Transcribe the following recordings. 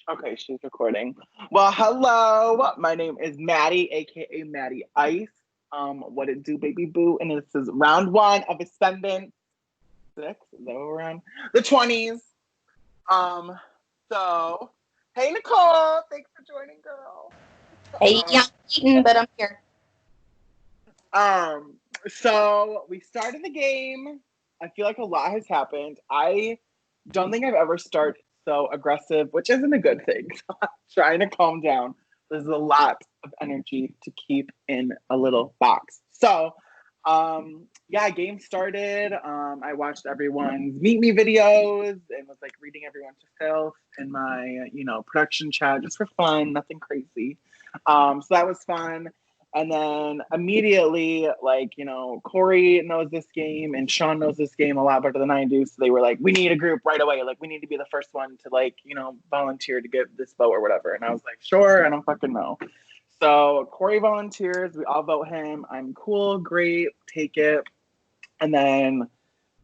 Okay, she's recording. Well, hello. My name is Matty, aka Matty Ice. What it do, baby boo? And this is round one of Ascendant 6. Is that what we're on? The 20s. Um, so hey Nicole, thanks for joining, girl. Hey, yeah, I'm eating, but I'm here. So we started the game. I feel like a lot has happened. I don't think I've ever started so aggressive, which isn't a good thing. So I'm trying to calm down. There's a lot of energy to keep in a little box. So, yeah, game started. I watched everyone's meet me videos and was like reading everyone's filth in my, production chat just for fun, nothing crazy. So that was fun. And then immediately, Corey knows this game and Sean knows this game a lot better than I do. So they were like, we need a group right away. Like, we need to be the first one to, volunteer to get this vote or whatever. And I was like, sure, I don't fucking know. So Corey volunteers. We all vote him. I'm cool, great, take it. And then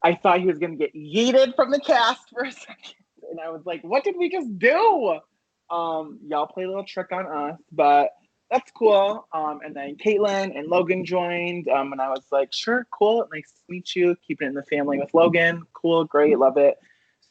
I thought he was going to get yeeted from the cast for a second. And I was like, what did we just do? Y'all play a little trick on us, but that's cool. And then Caitlin and Logan joined. And I was like, sure, cool. Nice to meet you. Keeping it in the family with Logan. Cool, great, love it.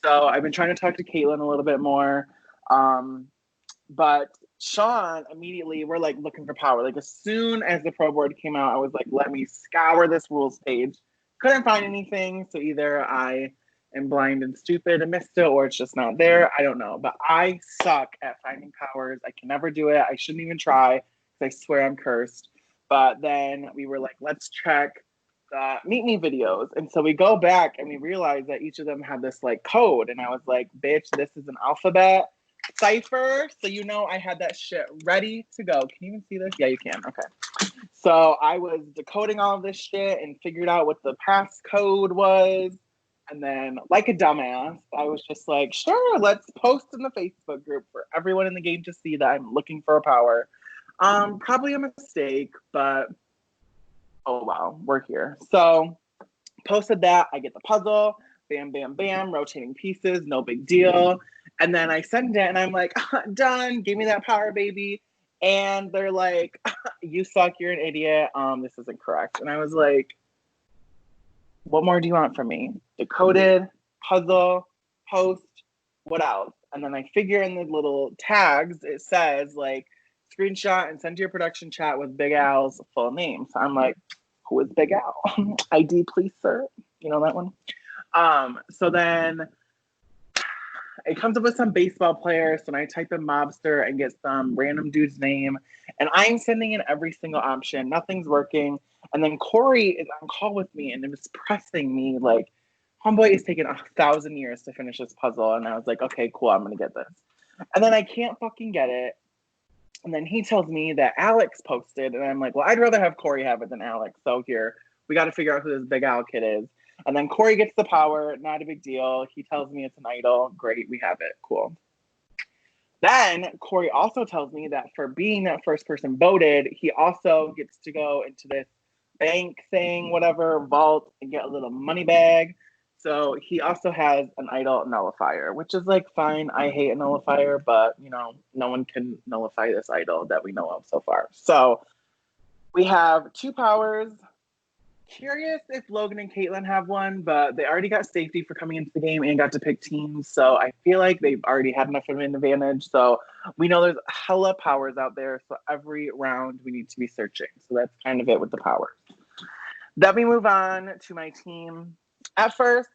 So I've been trying to talk to Caitlin a little bit more. But Sean, immediately, we're like looking for power. Like as soon as the pro board came out, I was like, let me scour this rules page. Couldn't find anything. So either I am blind and stupid and missed it, or it's just not there. I don't know. But I suck at finding powers. I can never do it. I shouldn't even try because I swear I'm cursed. But then we were like, let's check the Meet Me videos. And so we go back and we realize that each of them had this like code. And I was like, bitch, this is an alphabet cipher. So I had that shit ready to go. Can you even see this? Yeah, you can. Okay. So I was decoding all of this shit and figured out what the passcode was. And then, like a dumbass, I was just like, sure, let's post in the Facebook group for everyone in the game to see that I'm looking for a power. Probably a mistake, but oh wow, we're here. So posted that. I get the puzzle. Bam, bam, bam. Rotating pieces. No big deal. And then I send it and I'm like, done. Give me that power, baby. And they're like, you suck. You're an idiot. This isn't correct. And I was like, what more do you want from me? Decoded, puzzle, post, what else? And then I figure in the little tags, it says like screenshot and send to your production chat with Big Al's full name. So I'm like, who is Big Al? ID, please, sir. You know that one? So then it comes up with some baseball players, and I type in mobster and get some random dude's name. And I'm sending in every single option. Nothing's working. And then Corey is on call with me and it was pressing me like, homeboy is taking 1,000 years to finish this puzzle. And I was like, okay, cool, I'm going to get this. And then I can't fucking get it. And then he tells me that Alex posted. And I'm like, well, I'd rather have Corey have it than Alex. So here, we got to figure out who this Big Al kid is. And then Corey gets the power. Not a big deal. He tells me it's an idol. Great, we have it. Cool. Then Corey also tells me that for being that first person voted, he also gets to go into this bank thing, whatever, vault, and get a little money bag. So he also has an idol nullifier, which is like fine. I hate a nullifier, but no one can nullify this idol that we know of so far. So we have 2 powers. Curious if Logan and Caitlin have one, but they already got safety for coming into the game and got to pick teams. So I feel like they've already had enough of an advantage. So we know there's hella powers out there. So every round we need to be searching. So that's kind of it with the powers. Then we move on to my team. At first,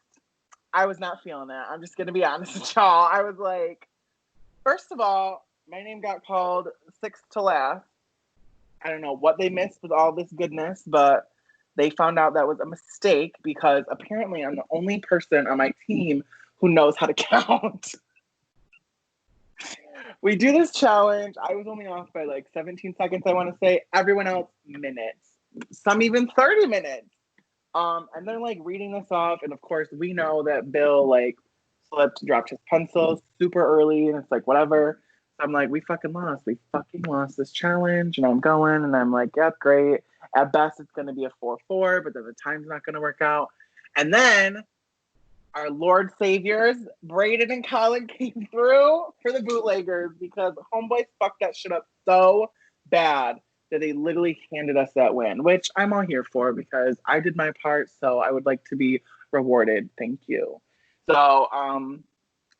I was not feeling it. I'm just going to be honest with y'all. I was like, first of all, my name got called 6th to last. I don't know what they missed with all this goodness, but they found out that was a mistake because apparently I'm the only person on my team who knows how to count. We do this challenge. I was only off by like 17 seconds, I want to say. Everyone else, minutes. Some even 30 minutes. And they're like reading this off. And of course, we know that Bill like slipped, dropped his pencil super early. And it's like, whatever. So I'm like, we fucking lost. We fucking lost this challenge. And I'm going and I'm like, yep, great. At best, it's going to be a 4-4, but then the time's not going to work out. And then our Lord Saviors, Braden and Colin, came through for the bootleggers because homeboys fucked that shit up so bad that they literally handed us that win, which I'm all here for because I did my part, so I would like to be rewarded. Thank you. So,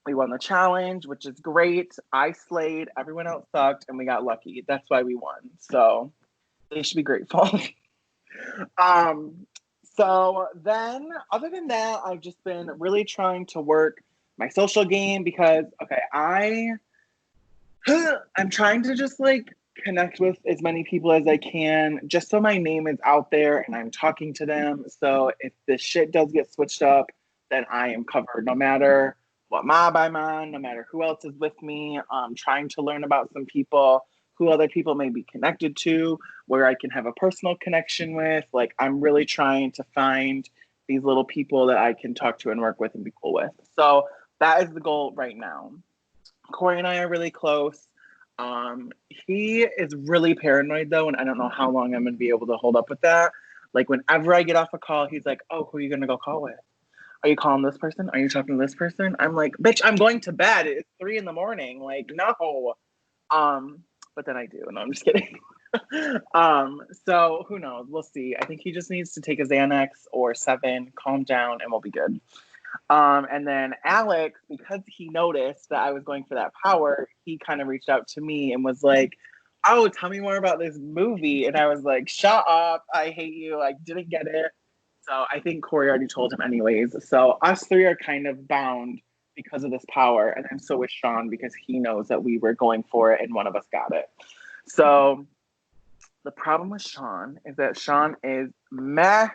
we won the challenge, which is great. I slayed, everyone else sucked, and we got lucky. That's why we won. So they should be grateful. So then, other than that, I've just been really trying to work my social game because, okay, I'm trying to just like connect with as many people as I can, just so my name is out there and I'm talking to them. So if this shit does get switched up, then I am covered no matter what mob I'm on, no matter who else is with me. Trying to learn about some people, who other people may be connected to, where I can have a personal connection with. Like, I'm really trying to find these little people that I can talk to and work with and be cool with. So that is the goal right now. Corey and I are really close. He is really paranoid though, and I don't know how long I'm gonna be able to hold up with that. Like, whenever I get off a call, he's like, "Oh, who are you gonna go call with? Are you calling this person? Are you talking to this person?" I'm like, "Bitch, I'm going to bed. It's 3 a.m. Like, no." But then I do, and no, I'm just kidding. So who knows? We'll see. I think he just needs to take a Xanax or 7, calm down, and we'll be good. And then Alex, because he noticed that I was going for that power, he kind of reached out to me and was like, "Oh, tell me more about this movie." And I was like, "Shut up. I hate you. I didn't get it." So I think Corey already told him anyways. So us three are kind of bound because of this power. And then so is Sean because he knows that we were going for it and one of us got it. So the problem with Sean is that Sean is messy.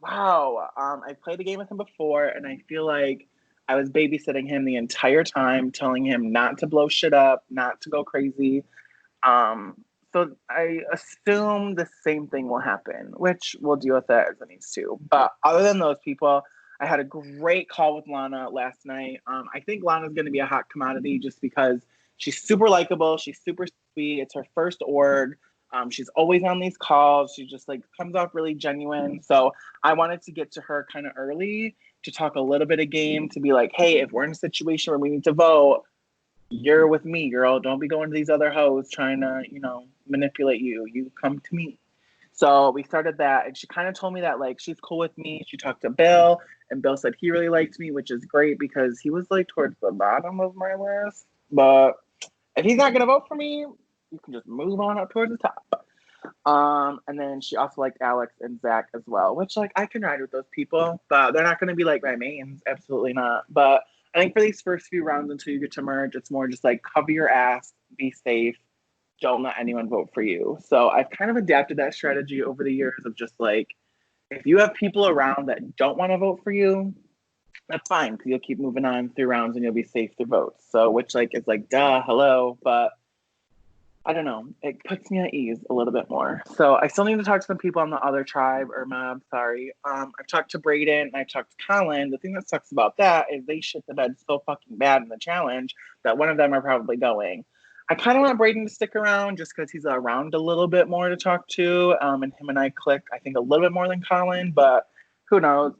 Wow. I played a game with him before, and I feel like I was babysitting him the entire time, telling him not to blow shit up, not to go crazy. So I assume the same thing will happen, which we'll deal with that as it needs to. But other than those people, I had a great call with Lana last night. I think Lana's going to be a hot commodity just because she's super likable. She's super sweet. It's her first org. She's always on these calls. She just like comes off really genuine. So I wanted to get to her kind of early to talk a little bit of game, to be like, hey, if we're in a situation where we need to vote, you're with me, girl. Don't be going to these other hoes trying to, manipulate you. You come to me. So we started that, and she kind of told me that like she's cool with me. She talked to Bill, and Bill said he really liked me, which is great because he was like towards the bottom of my list. But if he's not gonna vote for me, you can just move on up towards the top. And then she also liked Alex and Zach as well, which like I can ride with those people, but they're not gonna be like my mains. Absolutely not. But I think for these first few rounds until you get to merge, it's more just like cover your ass, be safe, don't let anyone vote for you. So I've kind of adapted that strategy over the years of just like, if you have people around that don't want to vote for you, that's fine because you'll keep moving on through rounds and you'll be safe through votes. So which like is like duh, hello, but I don't know. It puts me at ease a little bit more. So I still need to talk to some people on the other tribe or mob. Sorry. I've talked to Braden and I've talked to Colin. The thing that sucks about that is they shit the bed so fucking bad in the challenge that one of them are probably going. I kind of want Braden to stick around just because he's around a little bit more to talk to. And him and I click, I think, a little bit more than Colin, but who knows?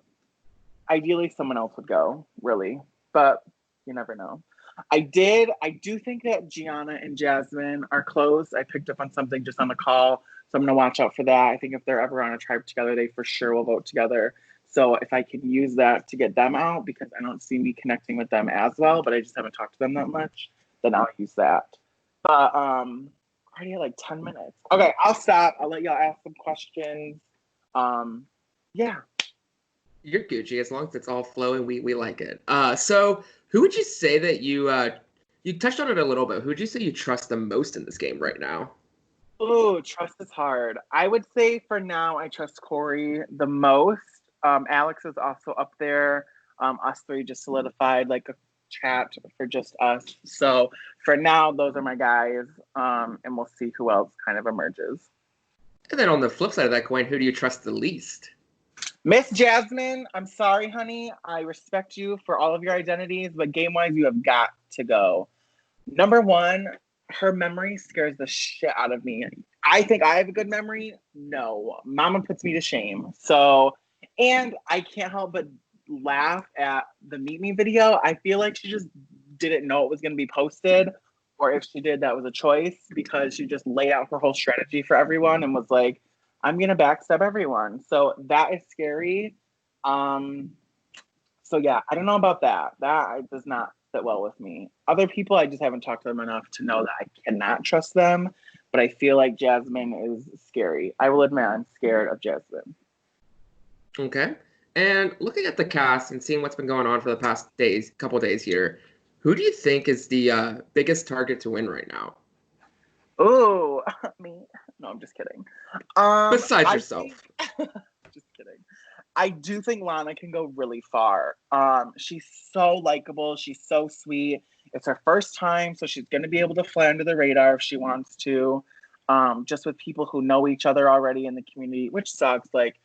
Ideally, someone else would go, really. But you never know. I do think that Gianna and Jasmine are close. I picked up on something just on the call, so I'm going to watch out for that. I think if they're ever on a tribe together, they for sure will vote together. So if I can use that to get them out, because I don't see me connecting with them as well, but I just haven't talked to them that much, then I'll use that. But already at like 10 minutes. Okay, I'll stop. I'll let y'all ask some questions. Yeah. You're Gucci as long as it's all flowing. We like it. So who would you say that you touched on it a little bit? Who would you say you trust the most in this game right now? Oh, trust is hard. I would say for now I trust Corey the most. Alex is also up there. Us three just solidified like a chat for just us. So for now, those are my guys. And we'll see who else kind of emerges. And then on the flip side of that coin, who do you trust the least? Miss Jasmine, I'm sorry, honey. I respect you for all of your identities, but game-wise, you have got to go. Number one, her memory scares the shit out of me. I think I have a good memory. No, Mama puts me to shame. So And I can't help but laugh at the Meet Me video. I feel like she just didn't know it was going to be posted, or if she did, that was a choice, because she just laid out her whole strategy for everyone and was like, I'm going to backstab everyone. So that is scary. So yeah, I don't know about that. That does not sit well with me. Other people, I just haven't talked to them enough to know that I cannot trust them. But I feel like Jasmine is scary. I will admit I'm scared of Jasmine. Okay. And looking at the cast and seeing what's been going on for the past couple days here, who do you think is the biggest target to win right now? Oh, me? No, I'm just kidding. Besides yourself. Just kidding. I do think Lana can go really far. She's so likable. She's so sweet. It's her first time, so she's going to be able to fly under the radar if she wants to. Just with people who know each other already in the community, which sucks. Like,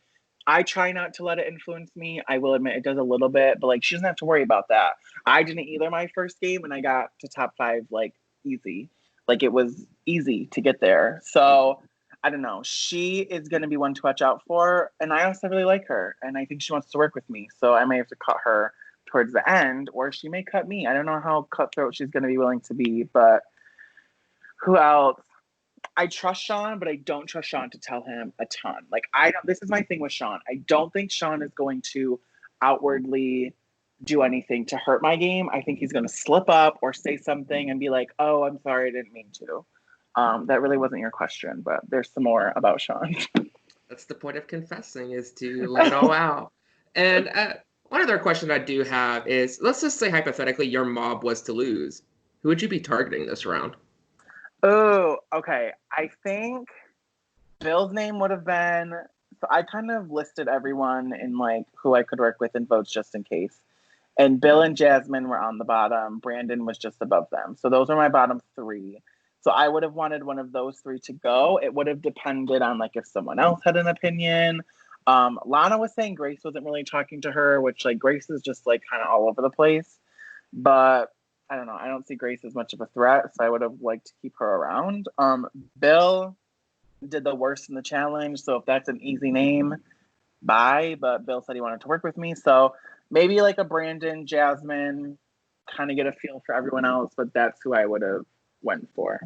I try not to let it influence me. I will admit it does a little bit, but like, she doesn't have to worry about that. I didn't either my first game, and I got to top 5 like easy. Like, it was easy to get there. So I don't know. She is going to be one to watch out for. And I also really like her. And I think she wants to work with me. So I may have to cut her towards the end, or she may cut me. I don't know how cutthroat she's going to be willing to be. But who else? I trust Sean, but I don't trust Sean to tell him a ton. Like, I don't, this is my thing with Sean. I don't think Sean is going to outwardly do anything to hurt my game. I think he's going to slip up or say something and be like, oh, I'm sorry, I didn't mean to. That really wasn't your question, but there's some more about Sean. That's the point of confessing, is to let it all out. And one other question I do have is, let's just say hypothetically your mob was to lose. Who would you be targeting this round? Oh, okay. I think Bill's name would have been, so I kind of listed everyone in like who I could work with in votes just in case. And Bill and Jasmine were on the bottom. Brandon was just above them. So those are my bottom 3. So I would have wanted one of those 3 to go. It would have depended on like if someone else had an opinion. Lana was saying Grace wasn't really talking to her, which like Grace is just like kind of all over the place. But I don't know. I don't see Grace as much of a threat, so I would have liked to keep her around. Bill did the worst in the challenge, so if that's an easy name, bye. But Bill said he wanted to work with me, so maybe like a Brandon, Jasmine, kind of get a feel for everyone else. But that's who I would have went for.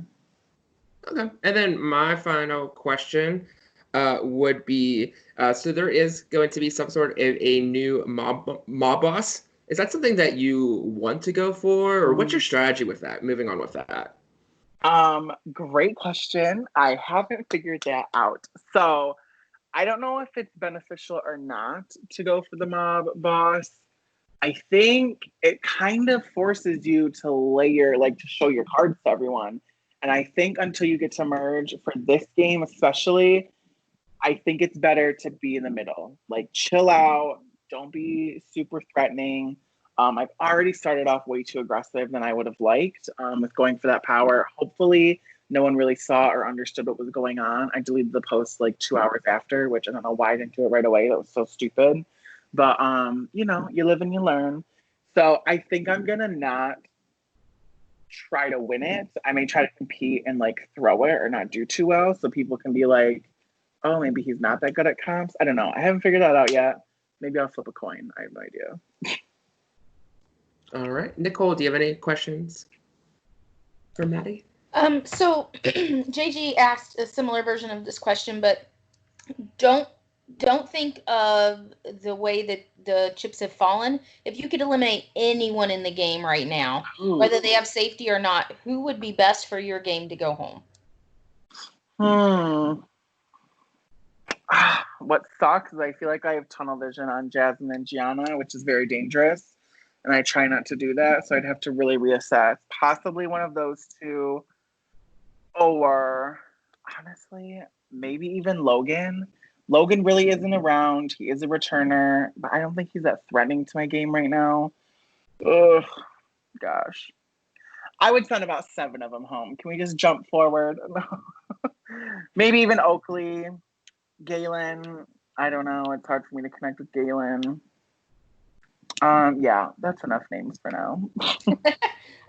Okay. And then my final question would be, so there is going to be some sort of a new mob boss. Is that something that you want to go for, or what's your strategy with that? Moving on with that. Great question. I haven't figured that out. So I don't know if it's beneficial or not to go for the mob boss. I think it kind of forces you to layer, like to show your cards to everyone. And I think until you get to merge for this game, especially, I think it's better to be in the middle. Like, chill out. Don't be super threatening. I've already started off way too aggressive than I would have liked with going for that power. Hopefully, no one really saw or understood what was going on. I deleted the post like 2 hours after, which I don't know why I didn't do it right away. That was so stupid. But, you know, you live and you learn. So I think I'm going to not try to win it. I may try to compete and like throw it or not do too well so people can be like, oh, maybe he's not that good at comps. I don't know. I haven't figured that out yet. Maybe I'll flip a coin. I have no idea. All right. Nicole, do you have any questions for Matty? So JG asked a similar version of this question, but don't think of the way that the chips have fallen. If you could eliminate anyone in the game right now, whether they have safety or not, who would be best for your game to go home? What sucks is I feel like I have tunnel vision on Jasmine and Gianna, which is very dangerous. And I try not to do that. So I'd have to really reassess. Possibly one of those 2. Or honestly, maybe even Logan. Logan really isn't around. He is a returner, but I don't think he's that threatening to my game right now. Ugh, gosh. I would send about 7 of them home. Can we just jump forward? Maybe even Oakley, Galen. I don't know. It's hard for me to connect with Galen. Yeah, that's enough names for now.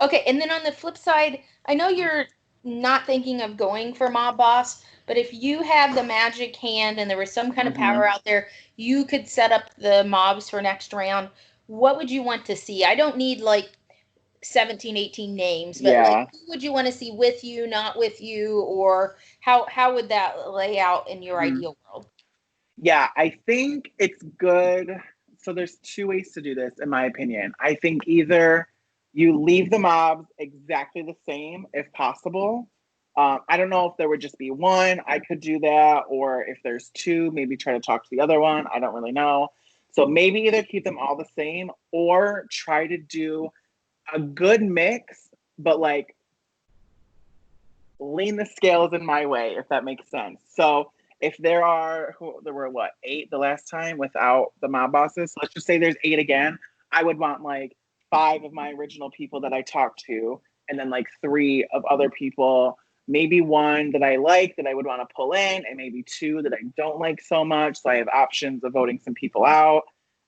Okay, and then on the flip side, I know you're not thinking of going for mob boss, but if you had the magic hand and there was some kind of power out there, you could set up the mobs for next round. What would you want to see? I don't need like 17, 18 names, but like who would you want to see with you, not with you, or how would that lay out in your ideal world? Yeah, I think it's good. So there's two ways to do this, in my opinion. I think either you leave the mobs exactly the same if possible. I don't know if there would just be one, I could do that, or if there's two, maybe try to talk to the other one. I don't really know. So maybe either keep them all the same or try to do a good mix, but like lean the scales in my way, if that makes sense. So if there were what, 8 the last time without the mob bosses, so let's just say there's 8 again, I would want like 5 of my original people that I talked to, and then like 3 of other people, maybe 1 that I like that I would want to pull in, and maybe 2 that I don't like so much, so I have options of voting some people out.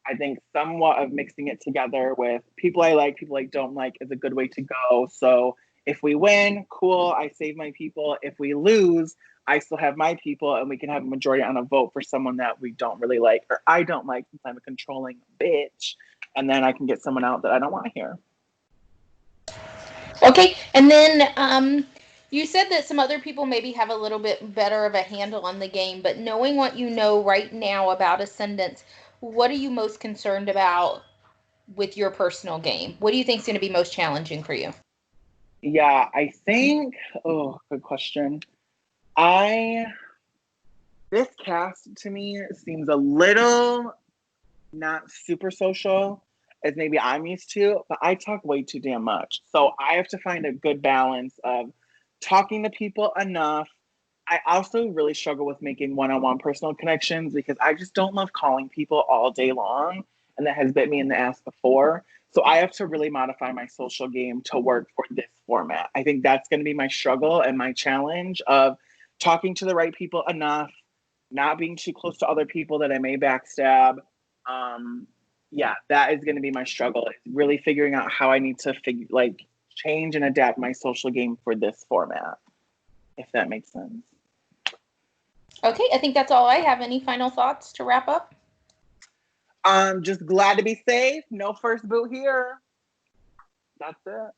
I think somewhat of mixing it together with people I like, people I don't like is a good way to go. So if we win, cool, I save my people. If we lose, I still have my people, and we can have a majority on a vote for someone that we don't really like, or I don't like, since I'm a controlling bitch. And then I can get someone out that I don't want to hear. Okay, and then you said that some other people maybe have a little bit better of a handle on the game, but knowing what you know right now about Ascendants, what are you most concerned about with your personal game? What do you think is going to be most challenging for you? Yeah, I think, good question. This cast to me seems a little not super social as maybe I'm used to, but I talk way too damn much. So I have to find a good balance of talking to people enough. I also really struggle with making one-on-one personal connections because I just don't love calling people all day long, and that has bit me in the ass before. So I have to really modify my social game to work for this format. I think that's going to be my struggle and my challenge of talking to the right people enough, not being too close to other people that I may backstab. Yeah, that is going to be my struggle. It's really figuring out how I need to change and adapt my social game for this format, if that makes sense. Okay, I think that's all I have. Any final thoughts to wrap up? Just glad to be safe. No first boot here. That's it.